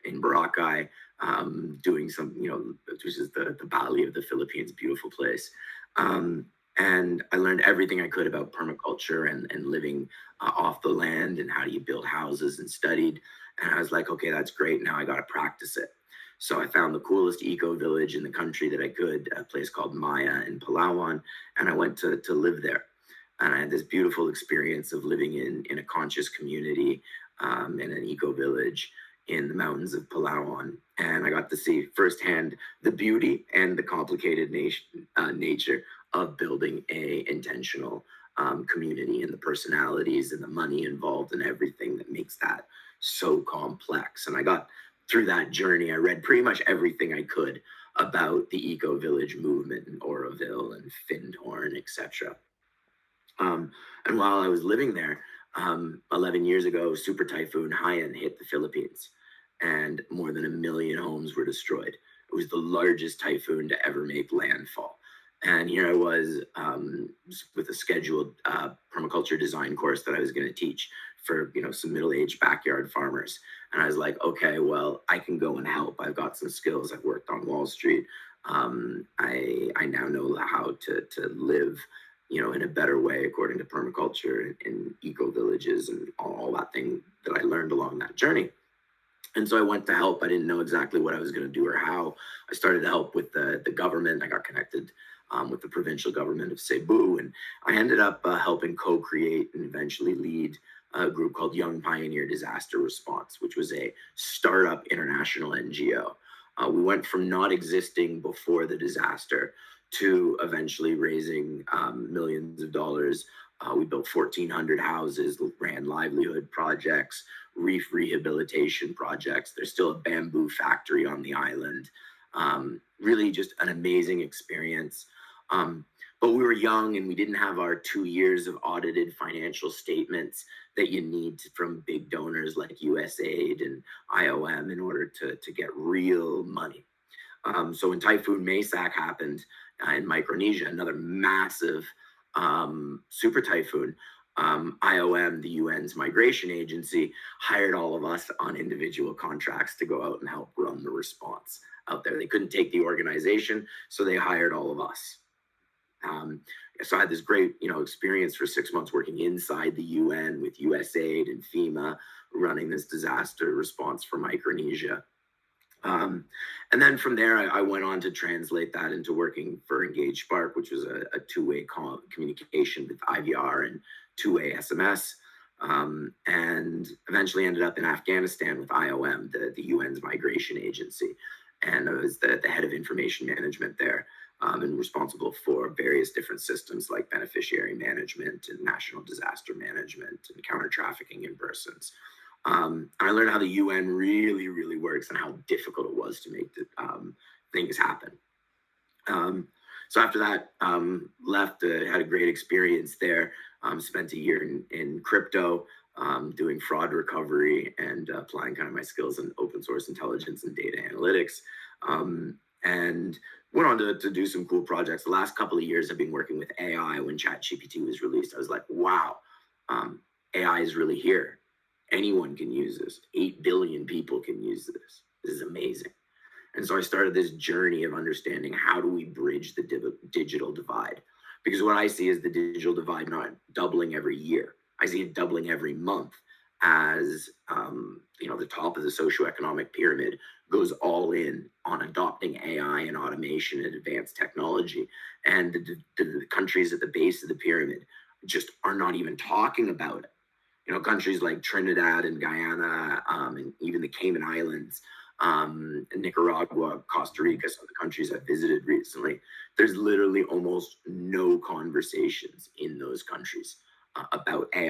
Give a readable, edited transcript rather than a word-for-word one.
in Boracay, doing some, which is the Bali of the Philippines, beautiful place. And I learned everything I could about permaculture and living off the land and how do you build houses and studied. And I was like, okay, that's great. Now I got to practice it. So I found the coolest eco village in the country that I could, a place called Maya in Palawan, and I went to live there. And I had this beautiful experience of living in a conscious community in an eco village in the mountains of Palawan. And I got to see firsthand the beauty and the complicated nature of building a intentional community and the personalities and the money involved and everything that makes that so complex. And I got through that journey, I read pretty much everything I could about the eco village movement in Oroville and Findhorn, etc. And while I was living there, 11 years ago, Super Typhoon Haiyan hit the Philippines, and more than 1 million homes were destroyed. It was the largest typhoon to ever make landfall. And here I was with a scheduled permaculture design course that I was going to teach for some middle-aged backyard farmers. And I was like, okay, well, I can go and help. I've got some skills. I've worked on Wall Street. I now know how to live in a better way according to permaculture and eco villages and all that thing that I learned along that journey. And so I went to help. I didn't know exactly what I was going to do or how. I started to help with the government. I got connected with the provincial government of Cebu, and I ended up helping co-create and eventually lead a group called Young Pioneer Disaster Response, which was a startup international NGO. We went from not existing before the disaster to eventually raising millions of dollars. We built 1,400 houses, ran livelihood projects, reef rehabilitation projects. There's still a bamboo factory on the island. Really just an amazing experience. But we were young and we didn't have our 2 years of audited financial statements that you need from big donors like USAID and IOM in order to get real money. So when Typhoon Maysak happened in Micronesia, another massive super typhoon, IOM, the UN's migration agency, hired all of us on individual contracts to go out and help run the response out there. They couldn't take the organization, so they hired all of us. So I had this great, experience for 6 months working inside the UN with USAID and FEMA, running this disaster response for Micronesia. And then from there, I went on to translate that into working for Engage Spark, which was a two-way communication with IVR and two-way SMS, and eventually ended up in Afghanistan with IOM, the UN's migration agency. And I was the head of information management there, and responsible for various different systems like beneficiary management and national disaster management and counter trafficking in persons. I learned how the UN really, really works and how difficult it was to make things happen. So after that, left, had a great experience there, spent a year in crypto, doing fraud recovery and applying kind of my skills in open source intelligence and data analytics. And went on to do some cool projects. The last couple of years I've been working with AI. When ChatGPT was released, I was like, wow, AI is really here. Anyone can use this. 8 billion people can use this. This is amazing. And so I started this journey of understanding how do we bridge the digital divide? Because what I see is the digital divide not doubling every year. I see it doubling every month as the top of the socioeconomic pyramid goes all in on adopting AI and automation and advanced technology. And the countries at the base of the pyramid just are not even talking about it. Countries like Trinidad and Guyana, and even the Cayman Islands, Nicaragua, Costa Rica, some of the countries I've visited recently, there's literally almost no conversations in those countries about AI.